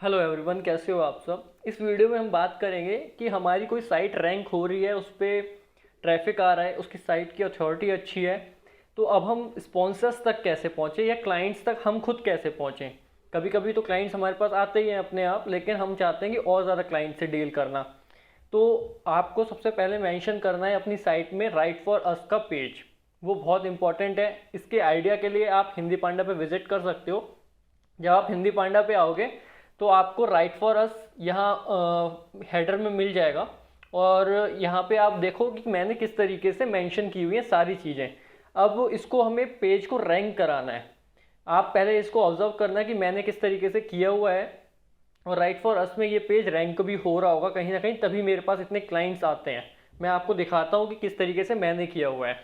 Hello everyone, कैसे हो आप सब। इस वीडियो में हम बात करेंगे कि हमारी कोई साइट रैंक हो रही है, उस पर ट्रैफिक आ रहा है, उसकी साइट की अथॉरिटी अच्छी है, तो अब हम स्पॉन्सर्स तक कैसे पहुँचें या क्लाइंट्स तक हम खुद कैसे पहुँचें। कभी कभी तो क्लाइंट्स हमारे पास आते ही हैं अपने आप, लेकिन हम चाहते हैं कि और ज़्यादा क्लाइंट से डील करना। तो आपको सबसे पहले मेंशन करना है अपनी साइट में राइट फॉर अस का पेज। वो बहुत इंपॉर्टेंट है। इसके आइडिया के लिए आप हिंदी पांडा पे विजिट कर सकते हो। जब आप हिंदी पांडा पे आओगे तो आपको राइट फॉर अस यहाँ हेडर में मिल जाएगा, और यहाँ पे आप देखो कि मैंने किस तरीके से मेंशन की हुई है सारी चीज़ें। अब इसको हमें पेज को रैंक कराना है। आप पहले इसको ऑब्जर्व करना है कि मैंने किस तरीके से किया हुआ है, और राइट फॉर अस में ये पेज रैंक भी हो रहा होगा कहीं ना कहीं, तभी मेरे पास इतने क्लाइंट्स आते हैं। मैं आपको दिखाता हूँ कि किस तरीके से मैंने किया हुआ है।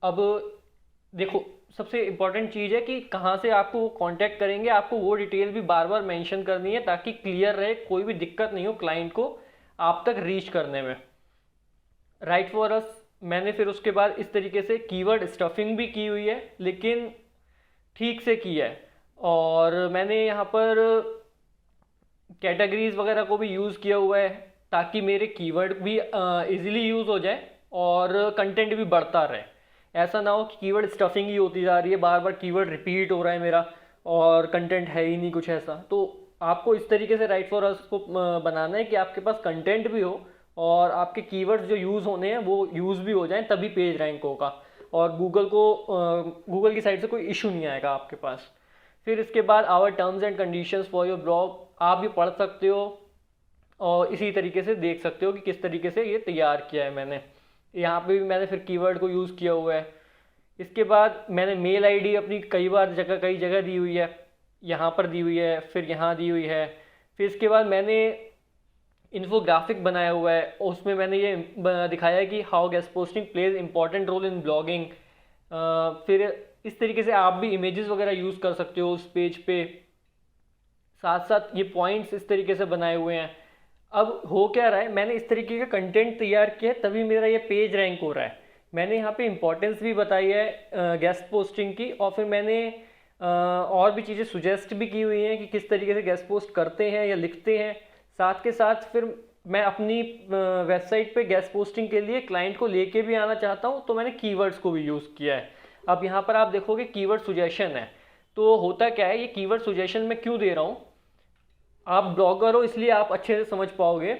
अब देखो, सबसे इम्पॉर्टेंट चीज़ है कि कहाँ से आपको वो कांटेक्ट करेंगे, आपको वो डिटेल भी बार बार मेंशन करनी है ताकि क्लियर रहे, कोई भी दिक्कत नहीं हो क्लाइंट को आप तक रीच करने में। राइट फॉर अस मैंने फिर उसके बाद इस तरीके से कीवर्ड स्टफिंग भी की हुई है, लेकिन ठीक से की है। और मैंने यहाँ पर कैटेगरीज वगैरह को भी यूज़ किया हुआ है ताकि मेरे कीवर्ड भी इजीली यूज़ हो जाए और कंटेंट भी बढ़ता रहे। ऐसा ना हो कि कीवर्ड स्टफिंग ही होती जा रही है, बार बार कीवर्ड रिपीट हो रहा है मेरा और कंटेंट है ही नहीं कुछ ऐसा। तो आपको इस तरीके से राइट फॉर अस को बनाना है कि आपके पास कंटेंट भी हो और आपके कीवर्ड्स जो यूज़ होने हैं वो यूज़ भी हो जाएं, तभी पेज रैंक होगा और गूगल की साइड से कोई इशू नहीं आएगा आपके पास। फिर इसके बाद our terms and conditions for your blog आप भी पढ़ सकते हो और इसी तरीके से देख सकते हो कि किस तरीके से ये तैयार किया है मैंने। यहाँ पे भी मैंने फिर कीवर्ड को यूज़ किया हुआ है। इसके बाद मैंने मेल आईडी अपनी कई जगह दी हुई है। यहाँ पर दी हुई है, फिर यहाँ दी हुई है। फिर इसके बाद मैंने इन्फोग्राफिक बनाया हुआ है, उसमें मैंने ये दिखाया है कि how guest posting plays important role in blogging. फिर इस तरीके से आप भी इमेजेस वगैरह यूज़ कर सकते हो उस पेज पे। साथ साथ ये पॉइंट्स इस तरीके से बनाए हुए हैं। अब हो क्या रहा है, मैंने इस तरीके का कंटेंट तैयार किया है तभी मेरा ये पेज रैंक हो रहा है। मैंने यहाँ पे इंपॉर्टेंस भी बताई है गेस्ट पोस्टिंग की, और फिर मैंने और भी चीज़ें सुजेस्ट भी की हुई हैं कि किस तरीके से गेस्ट पोस्ट करते हैं या लिखते हैं। साथ के साथ फिर मैं अपनी वेबसाइट पे गेस्ट पोस्टिंग के लिए क्लाइंट को लेके भी आना चाहता हूँ, तो मैंने कीवर्ड्स को भी यूज़ किया है। अब यहाँ पर आप देखोगे कीवर्ड सुजेशन है। तो होता क्या है, ये कीवर्ड सुजेशन मैं क्यों दे रहा हूँ, आप ब्लॉगर हो इसलिए आप अच्छे से समझ पाओगे।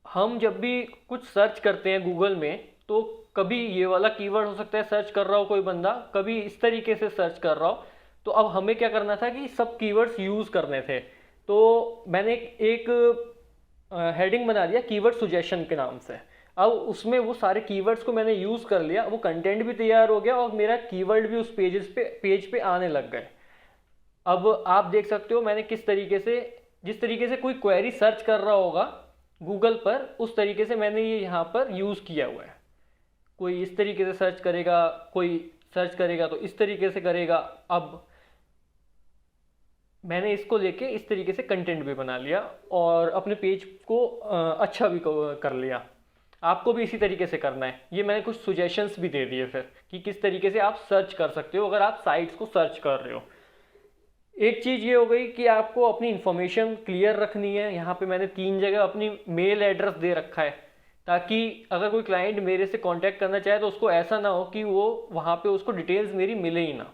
हम जब भी कुछ सर्च करते हैं गूगल में, तो कभी ये वाला कीवर्ड हो सकता है सर्च कर रहा हो कोई बंदा, कभी इस तरीके से सर्च कर रहा हो। तो अब हमें क्या करना था कि सब कीवर्ड्स यूज़ करने थे। तो मैंने एक हेडिंग बना दिया कीवर्ड सुजेशन के नाम से। अब उसमें वो सारे कीवर्ड्स को मैंने यूज़ कर लिया, वो कंटेंट भी तैयार हो गया और मेरा कीवर्ड भी उस पेज पे आने लग गए। अब आप देख सकते हो मैंने किस तरीके से, जिस तरीके से कोई क्वेरी सर्च कर रहा होगा गूगल पर, उस तरीके से मैंने ये यहाँ पर यूज़ किया हुआ है। कोई इस तरीके से सर्च करेगा, कोई सर्च करेगा तो इस तरीके से करेगा। अब मैंने इसको लेके इस तरीके से कंटेंट भी बना लिया और अपने पेज को अच्छा भी कर लिया। आपको भी इसी तरीके से करना है। ये मैंने कुछ सुजेशंस भी दे दिए फिर कि किस तरीके से आप सर्च कर सकते हो अगर आप साइट्स को सर्च कर रहे हो। एक चीज़ ये हो गई कि आपको अपनी इन्फॉर्मेशन क्लियर रखनी है। यहाँ पे मैंने 3 जगह अपनी मेल एड्रेस दे रखा है ताकि अगर कोई क्लाइंट मेरे से कांटेक्ट करना चाहे तो उसको ऐसा ना हो कि वो वहाँ पे उसको डिटेल्स मेरी मिले ही ना।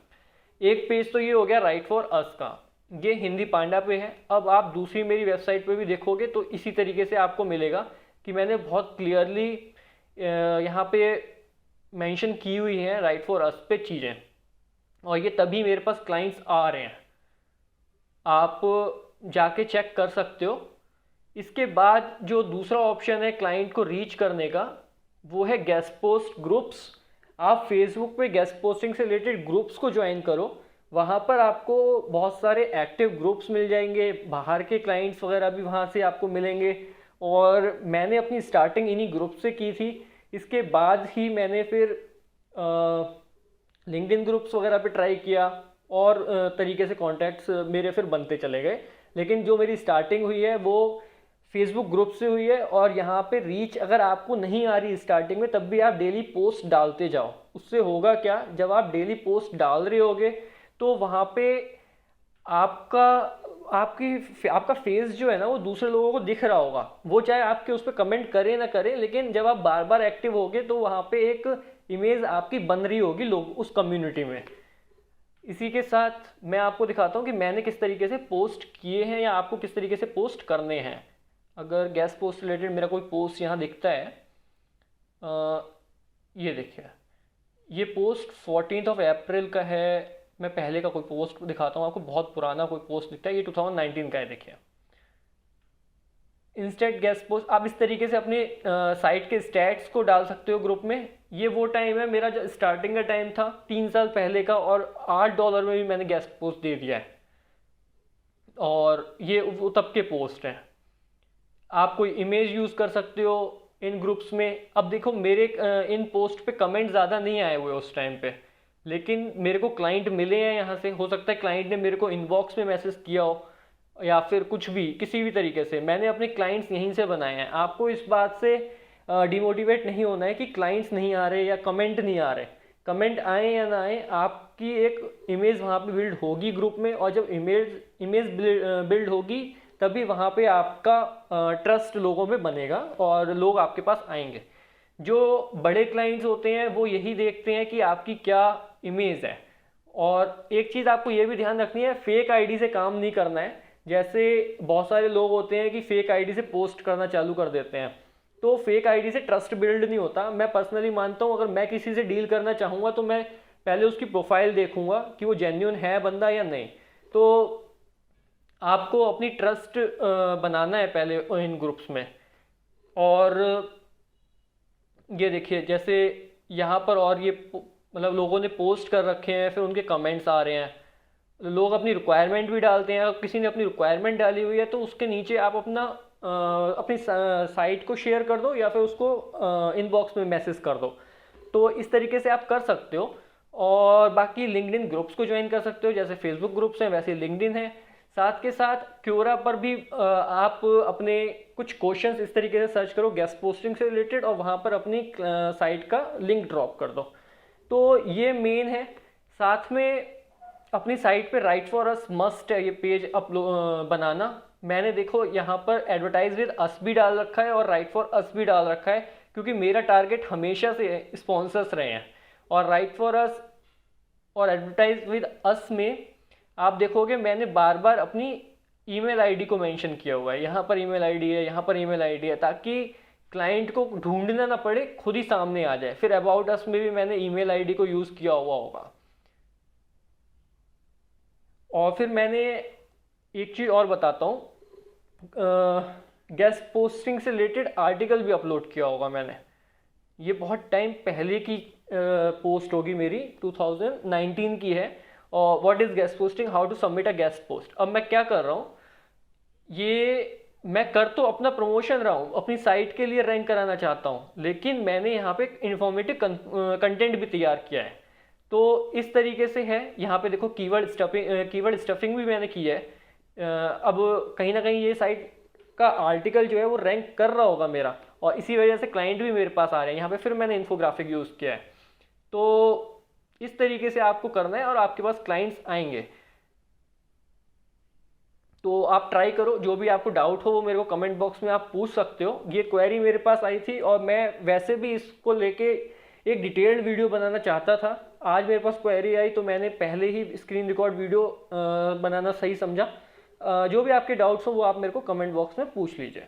एक पेज तो ये हो गया राइट फॉर अस का, ये हिंदी पांडा पे है। अब आप दूसरी मेरी वेबसाइट पे भी देखोगे तो इसी तरीके से आपको मिलेगा कि मैंने बहुत क्लियरली यहाँ पे मेंशन की हुई है राइट फॉर अस पे चीज़ें, और ये तभी मेरे पास क्लाइंट्स आ रहे हैं। आप जाके चेक कर सकते हो। इसके बाद जो दूसरा ऑप्शन है क्लाइंट को रीच करने का, वो है गेस्ट पोस्ट ग्रुप्स। आप फेसबुक पे गेस्ट पोस्टिंग से रिलेटेड ग्रुप्स को ज्वाइन करो। वहाँ पर आपको बहुत सारे एक्टिव ग्रुप्स मिल जाएंगे, बाहर के क्लाइंट्स वगैरह भी वहाँ से आपको मिलेंगे। और मैंने अपनी स्टार्टिंग इन्हीं ग्रुप से की थी। इसके बाद ही मैंने फिर लिंक्डइन ग्रुप्स वगैरह पे ट्राई किया और तरीके से कॉन्टैक्ट्स मेरे फिर बनते चले गए। लेकिन जो मेरी स्टार्टिंग हुई है वो फेसबुक ग्रुप से हुई है। और यहाँ पे रीच अगर आपको नहीं आ रही स्टार्टिंग में, तब भी आप डेली पोस्ट डालते जाओ। उससे होगा क्या, जब आप डेली पोस्ट डाल रहे होगे तो वहाँ पे आपका आपका फेस जो है ना वो दूसरे लोगों को दिख रहा होगा, वो चाहे आपके उस पर कमेंट करे ना करे, लेकिन जब आप बार बार एक्टिव होगे तो वहाँ पे एक इमेज आपकी बन रही होगी लोग उस कम्युनिटी में। इसी के साथ मैं आपको दिखाता हूँ कि मैंने किस तरीके से पोस्ट किए हैं या आपको किस तरीके से पोस्ट करने हैं। अगर गेस्ट पोस्ट रिलेटेड मेरा कोई पोस्ट यहाँ दिखता है, ये देखिए, ये पोस्ट 14 अप्रैल का है। मैं पहले का कोई पोस्ट दिखाता हूँ आपको, बहुत पुराना कोई पोस्ट दिखता है, ये 2019 का है। देखिए, इंस्टेंट गेस्ट पोस्ट, आप इस तरीके से अपने साइट के स्टैट्स को डाल सकते हो ग्रुप में। ये वो टाइम है मेरा जो स्टार्टिंग का टाइम था 3 साल पहले का, और $8 में भी मैंने गेस्ट पोस्ट दे दिया है, और ये वो तब के पोस्ट हैं। आप कोई इमेज यूज़ कर सकते हो इन ग्रुप्स में। अब देखो, मेरे इन पोस्ट पे कमेंट ज़्यादा नहीं आए हुए उस टाइम पे, लेकिन मेरे को क्लाइंट मिले हैं यहाँ से। हो सकता है क्लाइंट ने मेरे को इनबॉक्स में मैसेज किया हो, या फिर कुछ भी, किसी भी तरीके से मैंने अपने क्लाइंट्स यहीं से बनाए हैं। आपको इस बात से डिमोटिवेट नहीं होना है कि क्लाइंट्स नहीं आ रहे या कमेंट नहीं आ रहे। कमेंट आए या ना आए, आपकी एक इमेज वहाँ पे बिल्ड होगी ग्रुप में, और जब इमेज बिल्ड होगी तभी वहाँ पे आपका ट्रस्ट लोगों में बनेगा और लोग आपके पास आएंगे। जो बड़े क्लाइंट्स होते हैं वो यही देखते हैं कि आपकी क्या इमेज है। और एक चीज़ आपको ये भी ध्यान रखनी है, फेक आईडी से काम नहीं करना है। जैसे बहुत सारे लोग होते हैं कि फेक आईडी से पोस्ट करना चालू कर देते हैं, तो फेक आईडी से ट्रस्ट बिल्ड नहीं होता। मैं पर्सनली मानता हूँ, अगर मैं किसी से डील करना चाहूँगा तो मैं पहले उसकी प्रोफाइल देखूंगा कि वो जेन्युइन है बंदा या नहीं। तो आपको अपनी ट्रस्ट बनाना है पहले इन ग्रुप्स में। और ये देखिए, जैसे यहाँ पर, और ये मतलब लोगों ने पोस्ट कर रखे हैं, फिर उनके कमेंट्स आ रहे हैं। लोग अपनी रिक्वायरमेंट भी डालते हैं। अगर किसी ने अपनी रिक्वायरमेंट डाली हुई है तो उसके नीचे आप अपनी साइट को शेयर कर दो, या फिर उसको इनबॉक्स में मैसेज कर दो। तो इस तरीके से आप कर सकते हो। और बाकी लिंक्डइन ग्रुप्स को ज्वाइन कर सकते हो, जैसे फेसबुक ग्रुप्स हैं वैसे लिंक्डइन है। साथ के साथ क्योरा पर भी आप अपने कुछ क्वेश्चंस इस तरीके से सर्च करो गेस्ट पोस्टिंग से रिलेटेड, और वहाँ पर अपनी साइट का लिंक ड्रॉप कर दो। तो ये मेन है। साथ में अपनी साइट पे राइट फॉर अस मस्ट है, ये पेज बनाना। मैंने देखो यहाँ पर एडवर्टाइज विद अस भी डाल रखा है और राइट फॉर अस भी डाल रखा है, क्योंकि मेरा टारगेट हमेशा से स्पॉन्सर्स रहे हैं। और राइट फॉर अस और एडवर्टाइज विद अस में आप देखोगे मैंने बार बार अपनी ईमेल आईडी को मेंशन किया हुआ है। यहाँ पर ईमेल आईडी है, यहाँ पर ईमेल आईडी है, ताकि क्लाइंट को ढूंढना ना पड़े, खुद ही सामने आ जाए। फिर अबाउट अस में भी मैंने ईमेल आईडी को यूज़ किया हुआ होगा। और फिर मैंने एक चीज़ और बताता हूँ, गेस्ट पोस्टिंग से रिलेटेड आर्टिकल भी अपलोड किया होगा मैंने। ये बहुत टाइम पहले की पोस्ट होगी मेरी, 2019 की है। और what is guest posting, how to submit a guest post. अब मैं क्या कर रहा हूँ, ये मैं कर तो अपना प्रमोशन रहा हूँ, अपनी साइट के लिए रैंक कराना चाहता हूँ, लेकिन मैंने यहाँ पे इंफॉर्मेटिव कंटेंट भी तैयार किया है। तो इस तरीके से है। यहाँ पे देखो कीवर्ड स्टफिंग भी मैंने की है। अब कहीं ना कहीं ये साइट का आर्टिकल जो है वो रैंक कर रहा होगा मेरा, और इसी वजह से क्लाइंट भी मेरे पास आ रहे हैं। यहाँ पे फिर मैंने इन्फोग्राफिक यूज़ किया है। तो इस तरीके से आपको करना है और आपके पास क्लाइंट्स आएंगे। तो आप ट्राई करो। जो भी आपको डाउट हो वो मेरे को कमेंट बॉक्स में आप पूछ सकते हो। ये क्वेरी मेरे पास आई थी और मैं वैसे भी इसको लेके एक डिटेल्ड वीडियो बनाना चाहता था। आज मेरे पास क्वेरी आई तो मैंने पहले ही स्क्रीन रिकॉर्ड वीडियो बनाना सही समझा। जो भी आपके डाउट्स हो वो आप मेरे को कमेंट बॉक्स में पूछ लीजिए।